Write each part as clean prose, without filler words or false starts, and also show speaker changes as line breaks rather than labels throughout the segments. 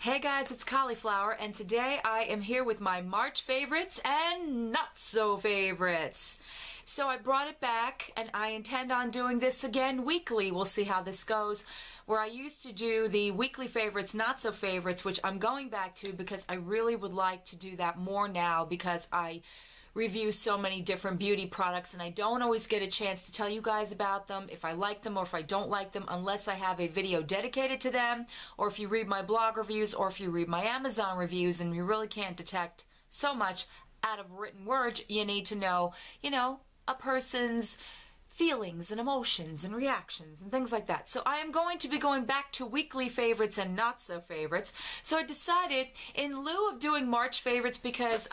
Hey guys, it's Cauliflower, and today I am here with my March favorites and not so favorites. So I brought it back, and I intend on doing this again weekly. We'll see how this goes. Where I used to do the weekly favorites, not so favorites, which I'm going back to because I really would like to do that more now because I review so many different beauty products and I don't always get a chance to tell you guys about them, if I like them or if I don't like them, unless I have a video dedicated to them, or if you read my blog reviews, or if you read my Amazon reviews, and you really can't detect so much out of written words. You need to know, a person's feelings and emotions and reactions and things like that. So I am going to be going back to weekly favorites and not so favorites. So I decided, in lieu of doing March favorites, because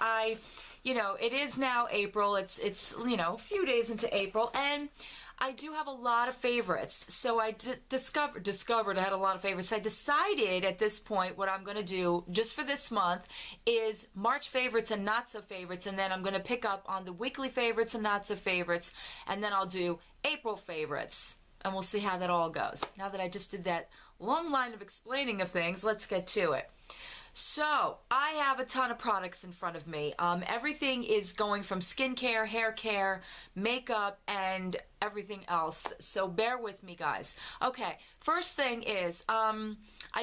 it is now April, it's a few days into April, and I do have a lot of favorites. So I discovered I had a lot of favorites. So I decided at this point what I'm going to do just for this month is March favorites and not so favorites, and then I'm going to pick up on the weekly favorites and not so favorites, and then I'll do April favorites. And we'll see how that all goes. Now that I just did that long line of explaining of things, let's get to it. So, I have a ton of products in front of me. Everything is going from skincare, hair care, makeup, and everything else. So bear with me, guys. Okay, first thing is, I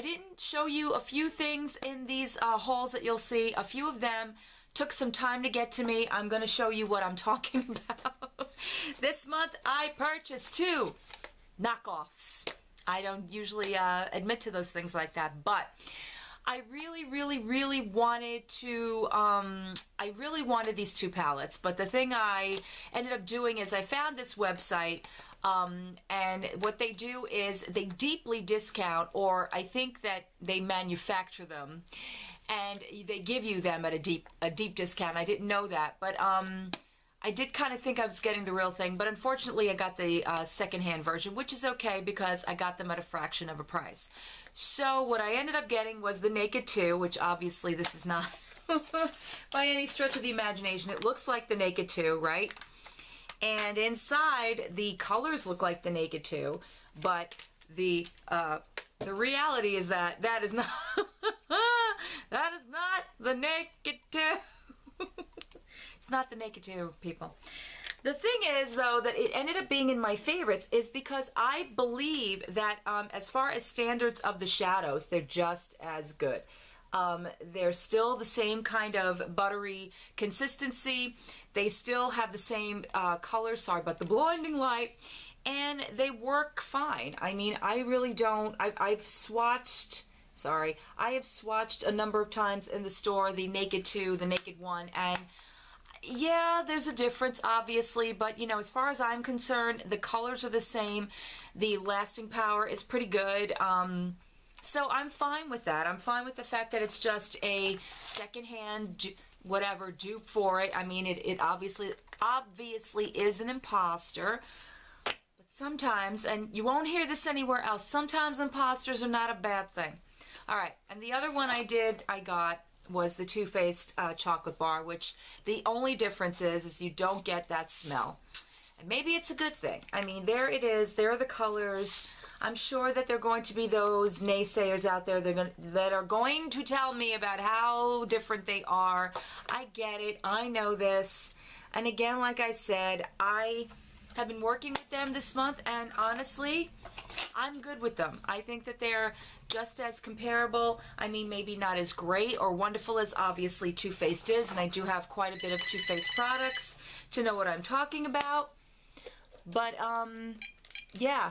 didn't show you a few things in these hauls that you'll see. A few of them took some time to get to me. I'm going to show you what I'm talking about. This month, I purchased 2 knockoffs. I don't usually admit to those things like that, but I really wanted to, I really wanted these 2 palettes, but the thing I ended up doing is I found this website, and what they do is they deeply discount, or I think that they manufacture them, and they give you them at a deep discount. I didn't know that, but I did kind of think I was getting the real thing, but unfortunately I got the secondhand version, which is okay because I got them at a fraction of a price. So what I ended up getting was the Naked 2, which obviously this is not by any stretch of the imagination. It looks like the Naked 2, right? And inside, the colors look like the Naked 2, but the reality is that that is not that is not the Naked 2. It's not the Naked 2, people. The thing is, though, that it ended up being in my favorites is because I believe that as far as standards of the shadows, they're just as good. They're still the same kind of buttery consistency. They still have the same color, sorry about the blinding light, and they work fine. I mean, I really don't, I've swatched, sorry, I have swatched a number of times in the store, the Naked 2, the Naked 1, and yeah, there's a difference, obviously, but, as far as I'm concerned, the colors are the same. The lasting power is pretty good. So I'm fine with that. I'm fine with the fact that it's just a secondhand, whatever, dupe for it. I mean, it obviously is an imposter. But sometimes, and you won't hear this anywhere else, sometimes imposters are not a bad thing. All right, and the other one I got was the Too Faced chocolate bar, which the only difference is you don't get that smell. And maybe it's a good thing. I mean, there it is. There are the colors. I'm sure that there are going to be those naysayers out there that are going to tell me about how different they are. I get it. I know this. And again, like I said, I have been working with them this month, and honestly, I'm good with them. I think that they're just as comparable. I mean, maybe not as great or wonderful as obviously Too Faced is, and I do have quite a bit of Too Faced products to know what I'm talking about. But, yeah.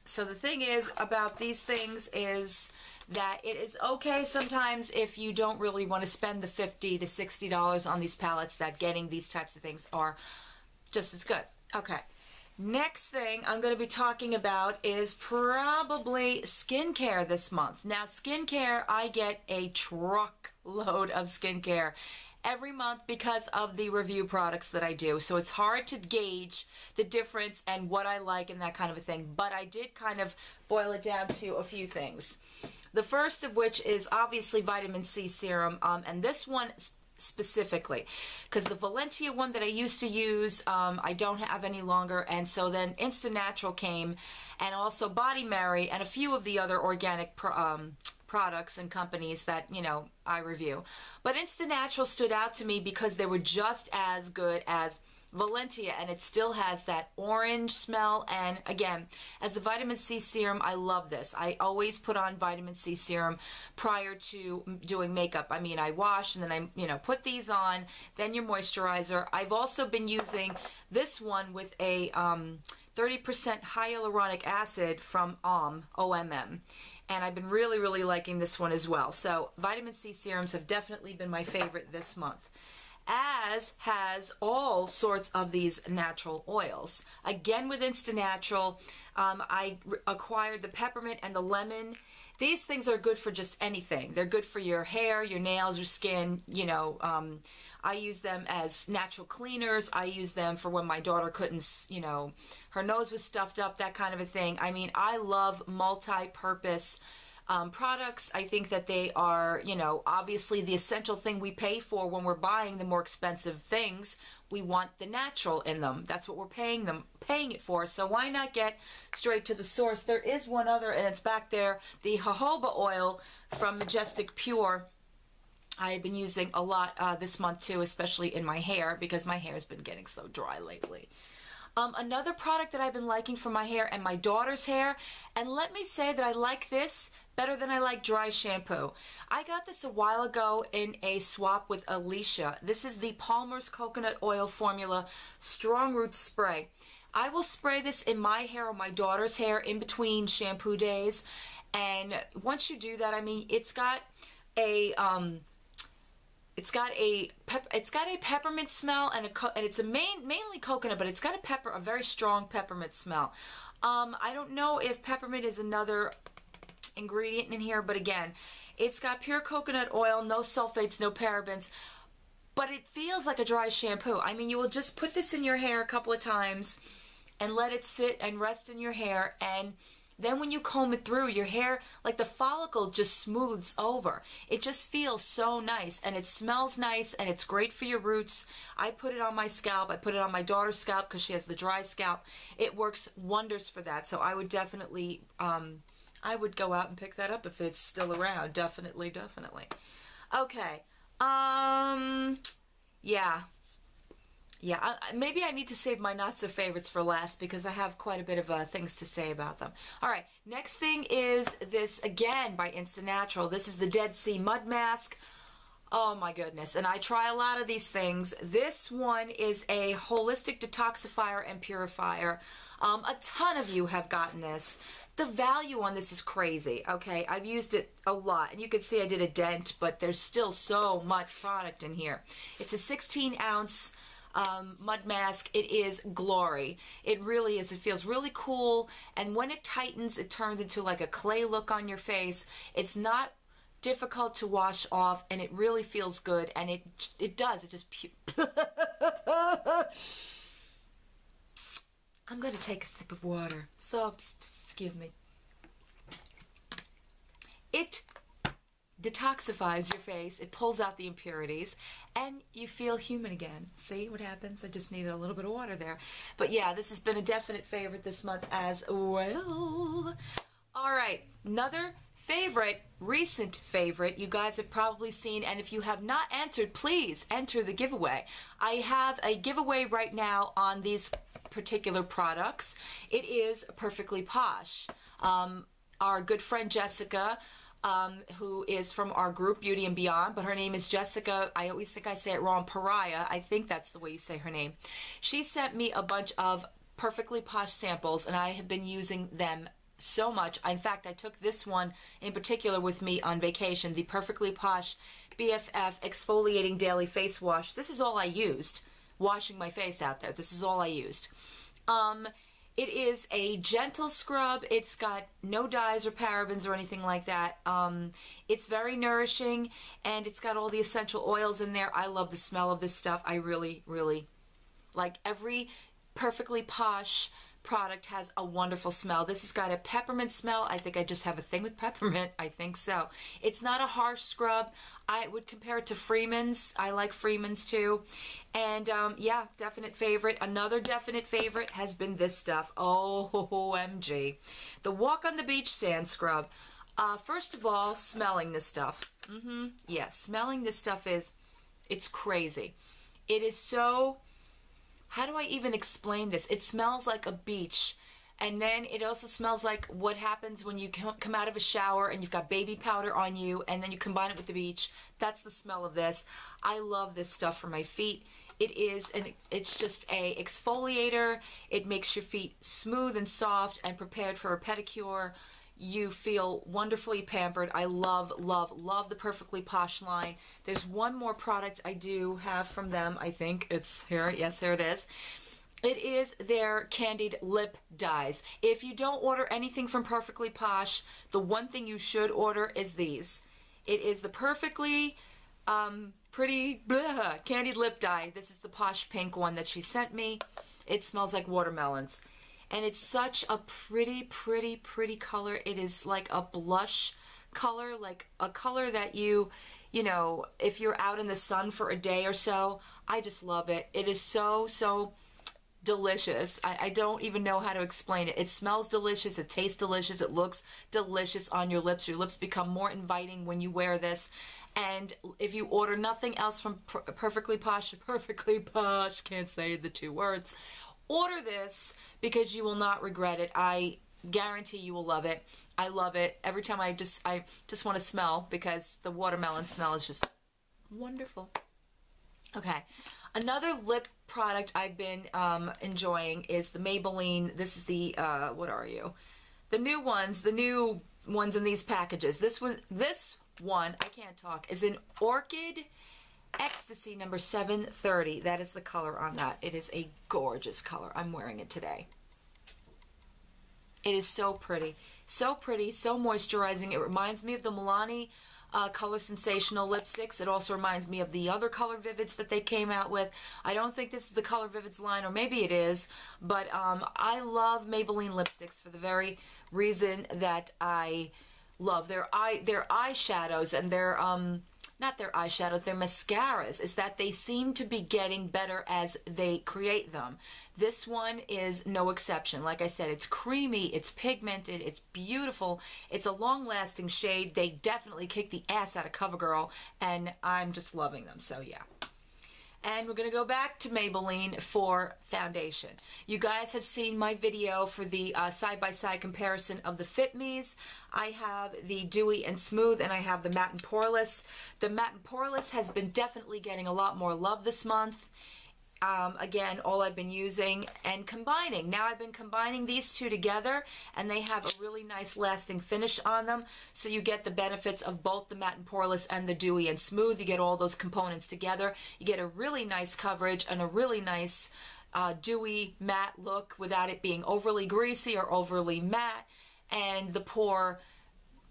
So the thing is about these things is that it is okay sometimes if you don't really want to spend the $50 to $60 on these palettes, that getting these types of things are just as good. Okay. Next thing I'm going to be talking about is probably skincare this month. Now, skincare, I get a truckload of skincare every month because of the review products that I do. So it's hard to gauge the difference and what I like and that kind of a thing. But I did kind of boil it down to a few things. The first of which is obviously vitamin C serum. And this one specifically, because the Valentia one that I used to use, I don't have any longer, and so then InstaNatural came, and also Body Mary, and a few of the other organic products and companies that, you know, I review. But InstaNatural stood out to me because they were just as good as Valentia, and it still has that orange smell. And again, as a vitamin C serum, I love this. I always put on vitamin C serum prior to doing makeup. I mean, I wash and then I, you know, put these on, then your moisturizer. I've also been using this one with a 30% hyaluronic acid from OMM. And I've been really, really liking this one as well. So vitamin C serums have definitely been my favorite this month, as has all sorts of these natural oils. Again, with InstaNatural, I acquired the peppermint and the lemon. These things are good for just anything. They're good for your hair, your nails, your skin. You know, I use them as natural cleaners. I use them for when my daughter couldn't, you know, her nose was stuffed up, that kind of a thing. I mean, I love multi-purpose products. I think that they are, you know, obviously the essential thing we pay for when we're buying the more expensive things. We want the natural in them. That's what we're paying it for. So why not get straight to the source? There is one other, and it's back there, the jojoba oil from Majestic Pure. I have been using a lot this month too, especially in my hair, because my hair has been getting so dry lately. Another product that I've been liking for my hair and my daughter's hair, and let me say that I like this better than I like dry shampoo. I got this a while ago in a swap with Alicia. This is the Palmer's Coconut Oil Formula Strong Root Spray. I will spray this in my hair or my daughter's hair in between shampoo days, and once you do that, I mean, it's got a peppermint smell, and it's mainly coconut, but it's got a very strong peppermint smell. I don't know if peppermint is another ingredient in here, but again, it's got pure coconut oil, no sulfates, no parabens, but it feels like a dry shampoo. I mean, you will just put this in your hair a couple of times and let it sit and rest in your hair, and then when you comb it through, your hair, like the follicle, just smooths over. It just feels so nice, and it smells nice, and it's great for your roots. I put it on my scalp. I put it on my daughter's scalp because she has the dry scalp. It works wonders for that. So I would definitely, I would go out and pick that up if it's still around. Definitely, definitely. Okay. Yeah, maybe I need to save my not-so-favorites for last because I have quite a bit of things to say about them. All right, next thing is this, again, by InstaNatural. This is the Dead Sea Mud Mask. Oh, my goodness. And I try a lot of these things. This one is a holistic detoxifier and purifier. A ton of you have gotten this. The value on this is crazy, okay? I've used it a lot, and you can see I did a dent, but there's still so much product in here. It's a 16-ounce mud mask. It is glory. It really is. It feels really cool, and when it tightens, it turns into like a clay look on your face. It's not difficult to wash off, and it really feels good, and it does. It just I'm going to take a sip of water. So, excuse me. It detoxifies your face, it pulls out the impurities, and you feel human again. See what happens? I just needed a little bit of water there. But yeah, this has been a definite favorite this month as well. All right, another favorite, recent favorite, you guys have probably seen, and if you have not entered, please enter the giveaway. I have a giveaway right now on these particular products. It is Perfectly Posh. Our good friend Jessica, who is from our group Beauty and Beyond, but her name is Jessica. I always think I say it wrong. Pariah. I think that's the way you say her name. She sent me a bunch of Perfectly Posh samples, and I have been using them so much. In fact, I took this one in particular with me on vacation, the Perfectly Posh BFF Exfoliating Daily Face Wash. This is all I used, washing my face out there. This is all I used. It is a gentle scrub. It's got no dyes or parabens or anything like that. It's very nourishing, and it's got all the essential oils in there. I love the smell of this stuff. I really, really like every Perfectly Posh product has a wonderful smell. This has got a peppermint smell. I think I just have a thing with peppermint. I think so. It's not a harsh scrub. I would compare it to Freeman's. I like Freeman's too. And yeah, definite favorite. Another definite favorite has been this stuff. OMG. The Walk on the Beach Sand Scrub. First of all, smelling this stuff. Yes, smelling this stuff it's crazy. It is so, how do I even explain this? It smells like a beach. And then it also smells like what happens when you come out of a shower and you've got baby powder on you, and then you combine it with the beach. That's the smell of this. I love this stuff for my feet. It's just a exfoliator. It makes your feet smooth and soft and prepared for a pedicure. You feel wonderfully pampered. I love, love, love the Perfectly Posh line. There's one more product I do have from them. I think it's here. Yes, there it is. It is their candied lip dyes. If you don't order anything from Perfectly Posh, the one thing you should order is these. It is the Perfectly Pretty candied lip dye. This is the Posh pink one that she sent me. It smells like watermelons. And it's such a pretty, pretty, pretty color. It is like a blush color, like a color that you know, if you're out in the sun for a day or so, I just love it. It is so, so delicious. I don't even know how to explain it. It smells delicious. It tastes delicious. It looks delicious on your lips. Your lips become more inviting when you wear this. And if you order nothing else from Perfectly Posh, can't say the two words, order this because you will not regret it. I guarantee you will love it. I love it. Every time I just want to smell, because the watermelon smell is just wonderful. Okay. Another lip product I've been enjoying is the Maybelline. This is the, what are you? The new ones in these packages. This one, I can't talk, is an Orchid Ecstasy number 730. That is the color on that. It is a gorgeous color. I'm wearing it today. It is so pretty. So pretty, so moisturizing. It reminds me of the Milani Color Sensational lipsticks. It also reminds me of the other Color Vivids that they came out with. I don't think this is the Color Vivids line, or maybe it is, but I love Maybelline lipsticks for the very reason that I love their eyeshadows and their not their eyeshadows, their mascaras, is that they seem to be getting better as they create them. This one is no exception. Like I said, it's creamy, it's pigmented, it's beautiful, it's a long-lasting shade. They definitely kick the ass out of CoverGirl, and I'm just loving them, so yeah. And we're going to go back to Maybelline for foundation. You guys have seen my video for the side-by-side comparison of the Fit Me's. I have the Dewy and Smooth, and I have the Matte and Poreless. The Matte and Poreless has been definitely getting a lot more love this month. Again, all I've been using and combining. Now I've been combining these two together, and they have a really nice lasting finish on them. So you get the benefits of both the Matte and Poreless and the Dewy and Smooth. You get all those components together. You get a really nice coverage and a really nice dewy matte look without it being overly greasy or overly matte. And the pore,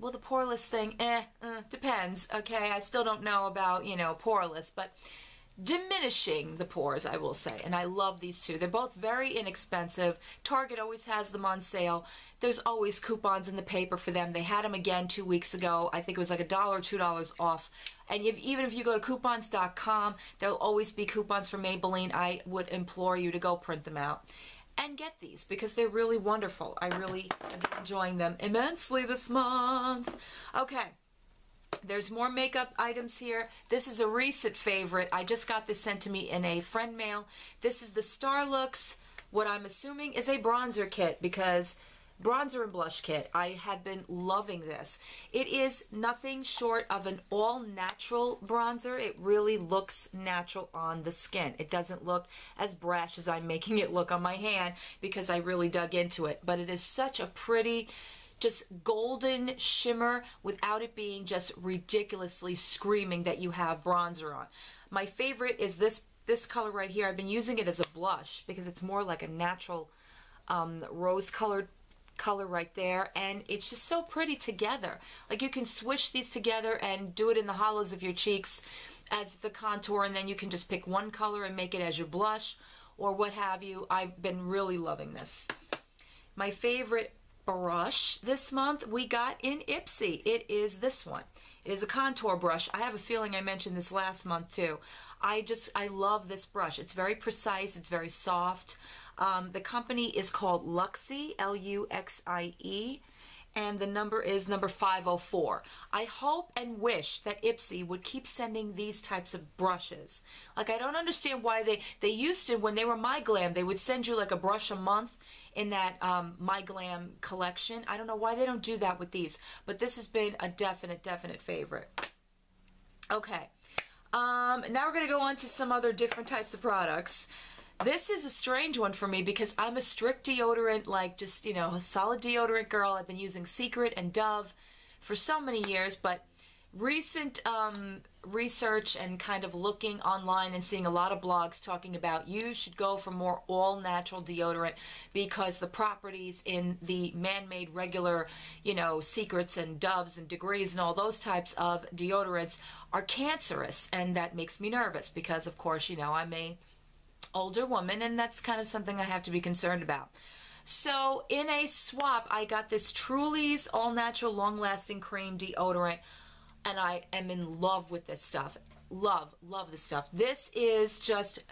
well, the Poreless thing, depends. Okay, I still don't know about, you know, Poreless, but diminishing the pores, I will say. And I love these two. They're both very inexpensive. Target always has them on sale. There's always coupons in the paper for them. They had them again 2 weeks ago. I think it was like $1 or $2 off. And even if you go to coupons.com, there'll always be coupons for Maybelline. I would implore you to go print them out and get these because they're really wonderful. I really have been enjoying them immensely this month. Okay. There's more makeup items here. This is a recent favorite. I just got this sent to me in a friend mail. This is the Starlooks, what I'm assuming is a bronzer kit, because bronzer and blush kit. I have been loving this. It is nothing short of an all-natural bronzer. It really looks natural on the skin. It doesn't look as brash as I'm making it look on my hand because I really dug into it. But it is such a pretty, just golden shimmer without it being just ridiculously screaming that you have bronzer on. My favorite is this color right here. I've been using it as a blush because it's more like a natural rose-colored color right there, and it's just so pretty together. Like, you can swish these together and do it in the hollows of your cheeks as the contour, and then you can just pick one color and make it as your blush or what have you. I've been really loving this. my favorite brush this month we got in Ipsy. It is this one. It is a contour brush. I have a feeling I mentioned this last month too. I love this brush. It's very precise. It's very soft. The company is called Luxie, Luxie, and the number is number 504. I hope and wish that Ipsy would keep sending these types of brushes. Like, I don't understand why they used to, when they were My Glam, they would send you like a brush a month in that My Glam collection. I don't know why they don't do that with these, but this has been a definite favorite. Okay, now we're going to go on to some other different types of products. This is a strange one for me because I'm a strict deodorant, like just, you know, a solid deodorant girl. I've been using Secret and Dove for so many years, but recent research and kind of looking online and seeing a lot of blogs talking about you should go for more all-natural deodorant because the properties in the man-made regular, you know, Secrets and Doves and Degrees and all those types of deodorants are cancerous, and that makes me nervous because, of course, you know, I'm a older woman, and that's kind of something I have to be concerned about. So in a swap, I got this Truly's all-natural long-lasting cream deodorant, and I am in love with this stuff. Love this stuff. This is just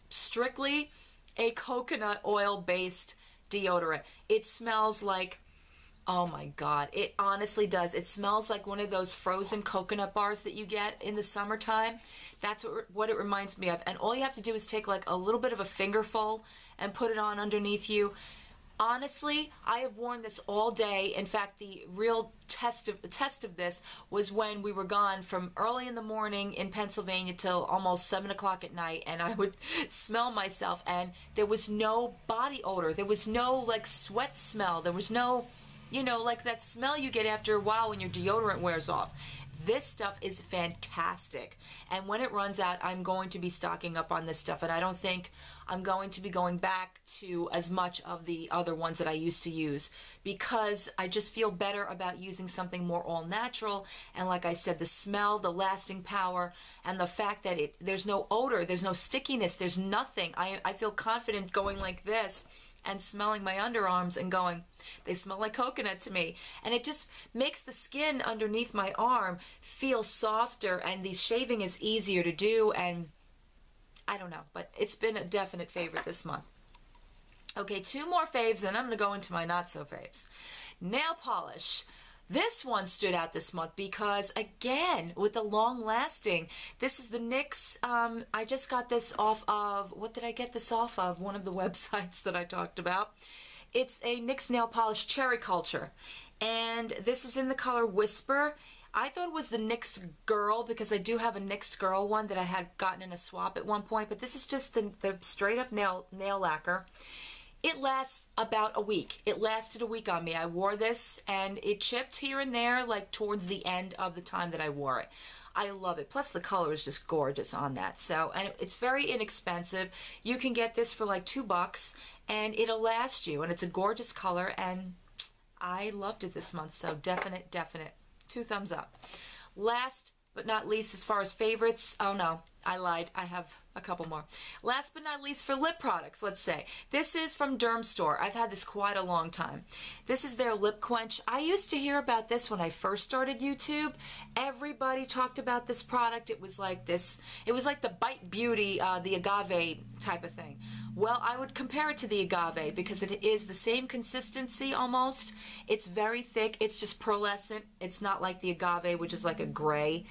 strictly a coconut oil-based deodorant. It smells like, oh my God, it honestly does. It smells like one of those frozen coconut bars that you get in the summertime. That's what it reminds me of. And all you have to do is take like a little bit of a fingerful and put it on underneath you. Honestly, I have worn this all day. In fact, the real test of this was when we were gone from early in the morning in Pennsylvania till almost 7 o'clock at night, and I would smell myself, and there was no body odor. There was no like sweat smell. There was no, you know, like that smell you get after a while when your deodorant wears off. This stuff is fantastic, and when it runs out, I'm going to be stocking up on this stuff, and I don't think I'm going to be going back to as much of the other ones that I used to use because I just feel better about using something more all-natural, and like I said, the smell, the lasting power, and the fact that there's no odor, there's no stickiness, there's nothing. I feel confident going like this and smelling my underarms and going, they smell like coconut to me. And it just makes the skin underneath my arm feel softer, and the shaving is easier to do, and I don't know, but it's been a definite favorite this month. Okay, 2 more faves, and I'm going to go into my not-so-faves. Nail polish. This one stood out this month because, again, with the long-lasting, this is the NYX. I just got this off of, what did I get this off of? One of the websites that I talked about. It's a NYX nail polish Cherry Culture, and this is in the color Whisper. I thought it was the NYX Girl because I do have a NYX Girl one that I had gotten in a swap at one point, but this is just the straight-up nail lacquer. It lasts about a week. It lasted a week on me. I wore this, and it chipped here and there, like towards the end of the time that I wore it. I love it. Plus, the color is just gorgeous on that. So, and it's very inexpensive. You can get this for like $2, and it'll last you. And it's a gorgeous color, and I loved it this month. So, definite. 2 thumbs up. Last but not least, as far as favorites, oh no, I lied. I have a couple more. Last but not least, for lip products, let's say. This is from DermaStore. I've had this quite a long time. This is their LipQuench. I used to hear about this when I first started YouTube. Everybody talked about this product. It was like this, it was like the Bite Beauty, the agave type of thing. Well, I would compare it to the agave because it is the same consistency almost. It's very thick. It's just pearlescent. It's not like the agave, which is like a gray.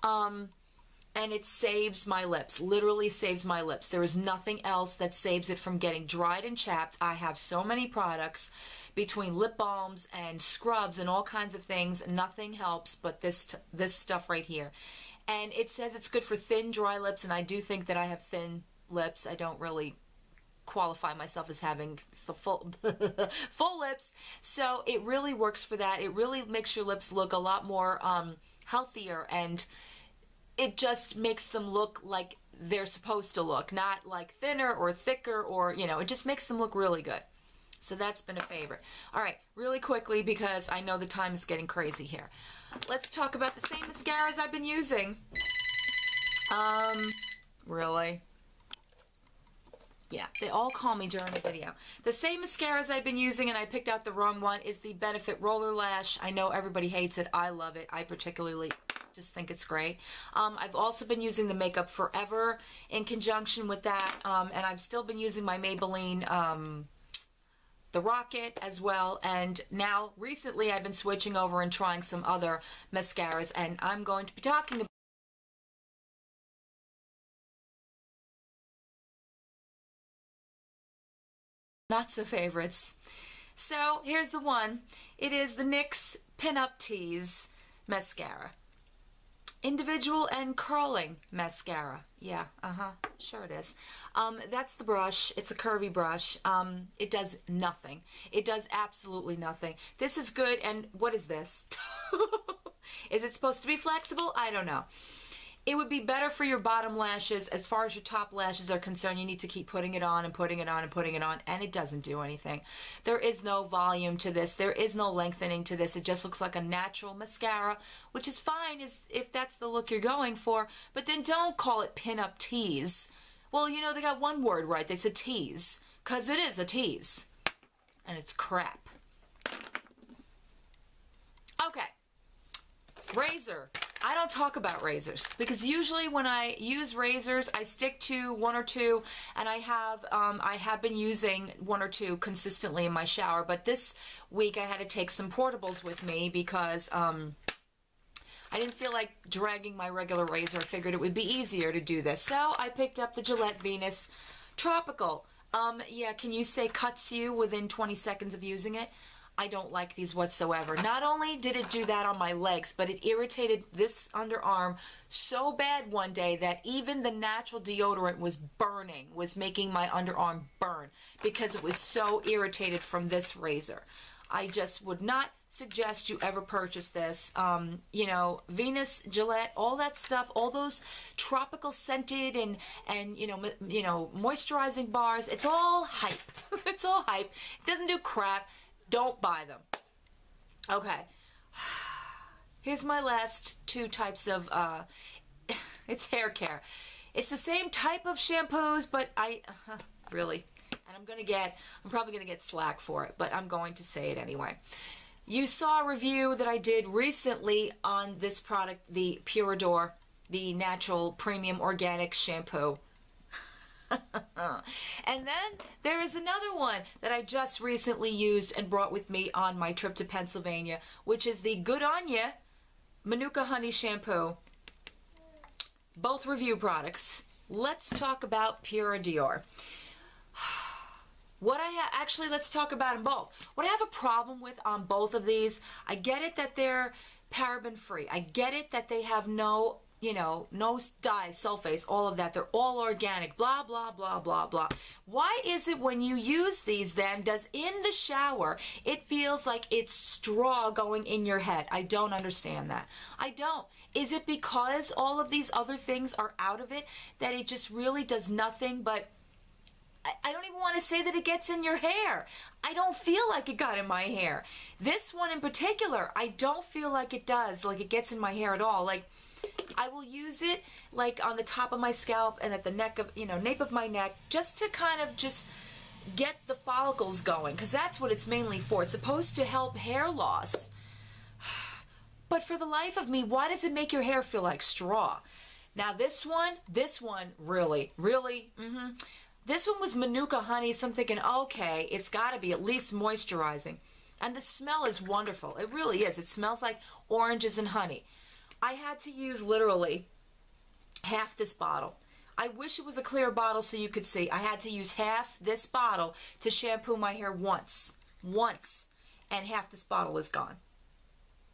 And it saves my lips, literally saves my lips. There is nothing else that saves it from getting dried and chapped. I have so many products between lip balms and scrubs and all kinds of things. Nothing helps but this stuff right here. And it says it's good for thin, dry lips, and I do think that I have thin lips. I don't really qualify myself as having full lips, so it really works for that. It really makes your lips look a lot more healthier, and it just makes them look like they're supposed to look, not like thinner or thicker, or, you know, it just makes them look really good. So that's been a favorite. All right, really quickly, because I know the time is getting crazy here. Let's talk about the same mascaras I've been using. Really? Yeah, they all call me during the video. The same mascaras I've been using, and I picked out the wrong one, is the Benefit Roller Lash. I know everybody hates it. I love it. I particularly just think it's great. I've also been using the Makeup Forever in conjunction with that, and I've still been using my Maybelline the Rocket as well, and now recently I've been switching over and trying some other mascaras, and I'm going to be talking about not so favorites. So here's the one. It is the NYX Pin-Up Tease Mascara. Individual and curling mascara. Yeah, sure it is. That's the brush. It's a curvy brush. It does nothing. It does absolutely nothing. This is good, and what is this? Is it supposed to be flexible? I don't know. It would be better for your bottom lashes. As far as your top lashes are concerned, you need to keep putting it on and putting it on and putting it on, and it doesn't do anything. There is no volume to this. There is no lengthening to this. It just looks like a natural mascara, which is fine if that's the look you're going for, but then don't call it Pin-Up Tease. Well, you know, they got one word right. They said tease, because it is a tease, and it's crap. Okay. Razor. I don't talk about razors because usually when I use razors, I stick to one or two, and I have been using one or two consistently in my shower. But this week I had to take some portables with me because I didn't feel like dragging my regular razor. I figured it would be easier to do this, so I picked up the Gillette Venus Tropical. Yeah, can you say cuts you within 20 seconds of using it? I don't like these whatsoever. Not only did it do that on my legs, but it irritated this underarm so bad one day that even the natural deodorant was burning, was making my underarm burn because it was so irritated from this razor. I just would not suggest you ever purchase this. You know, Venus, Gillette, all that stuff, all those tropical scented and you know, moisturizing bars, it's all hype. It's all hype. It doesn't do crap. Don't buy them. Okay. Here's my last two types of, it's hair care. It's the same type of shampoos, but really, and I'm probably gonna get slack for it, but I'm going to say it anyway. You saw a review that I did recently on this product, the Pure Adore, the natural premium organic shampoo. And then there is another one that I just recently used and brought with me on my trip to Pennsylvania, which is the Good On Ya Manuka Honey Shampoo. Both review products. Let's talk about Pure Adore. Actually, let's talk about them both. What I have a problem with on both of these, I get it that they're paraben free. I get it that they have no, you know, no dyes, sulfates, all of that. They're all organic, blah, blah, blah, blah, blah. Why is it when you use these then, does in the shower, it feels like it's straw going in your head? I don't understand that. I don't. Is it because all of these other things are out of it that it just really does nothing but, I don't even want to say that it gets in your hair. I don't feel like it got in my hair. This one in particular, I don't feel like it does, like it gets in my hair at all. Like, I will use it like on the top of my scalp and at the neck of, you know, nape of my neck, just to kind of just get the follicles going, because that's what it's mainly for. It's supposed to help hair loss. But for the life of me, why does it make your hair feel like straw? Now this one really, this one was Manuka Honey, so I'm thinking, okay, it's got to be at least moisturizing. And the smell is wonderful. It really is. It smells like oranges and honey. I had to use literally half this bottle. I wish it was a clear bottle so you could see. I had to use half this bottle to shampoo my hair once, and half this bottle is gone.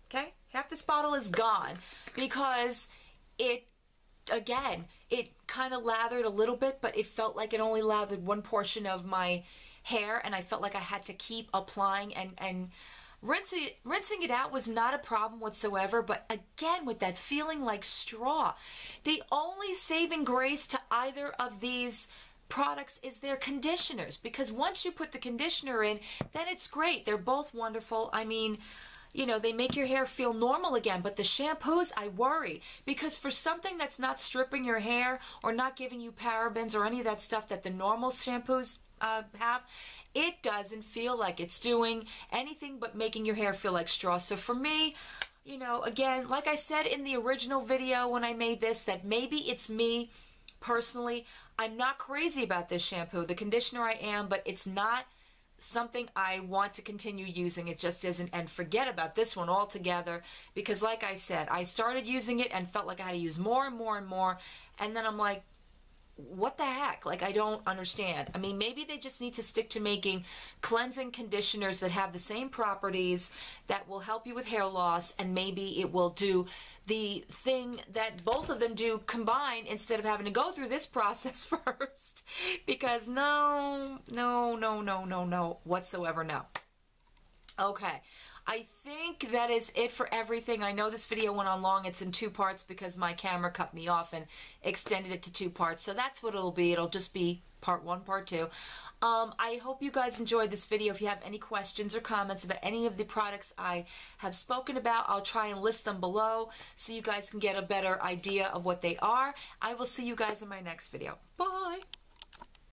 Okay? Half this bottle is gone because it, again, it kind of lathered a little bit, but it felt like it only lathered one portion of my hair, and I felt like I had to keep applying and rinsing it out was not a problem whatsoever, but again, with that feeling like straw. The only saving grace to either of these products is their conditioners, because once you put the conditioner in, then it's great. They're both wonderful. I mean, you know, they make your hair feel normal again. But the shampoos, I worry, because for something that's not stripping your hair or not giving you parabens or any of that stuff that the normal shampoos have, it doesn't feel like it's doing anything but making your hair feel like straw. So for me, you know, again, like I said in the original video when I made this, that maybe it's me personally. I'm not crazy about this shampoo. The conditioner I am, but it's not something I want to continue using. It just isn't. And forget about this one altogether, because like I said, I started using it and felt like I had to use more and more and more, and then I'm like, what the heck? Like, I don't understand. I mean, maybe they just need to stick to making cleansing conditioners that have the same properties that will help you with hair loss, and maybe it will do the thing that both of them do combined instead of having to go through this process first. Because no whatsoever, no. Okay. I think that is it for everything. I know this video went on long. It's in 2 parts because my camera cut me off and extended it to 2 parts. So that's what it'll be. It'll just be part 1, part 2. I hope you guys enjoyed this video. If you have any questions or comments about any of the products I have spoken about, I'll try and list them below so you guys can get a better idea of what they are. I will see you guys in my next video. Bye!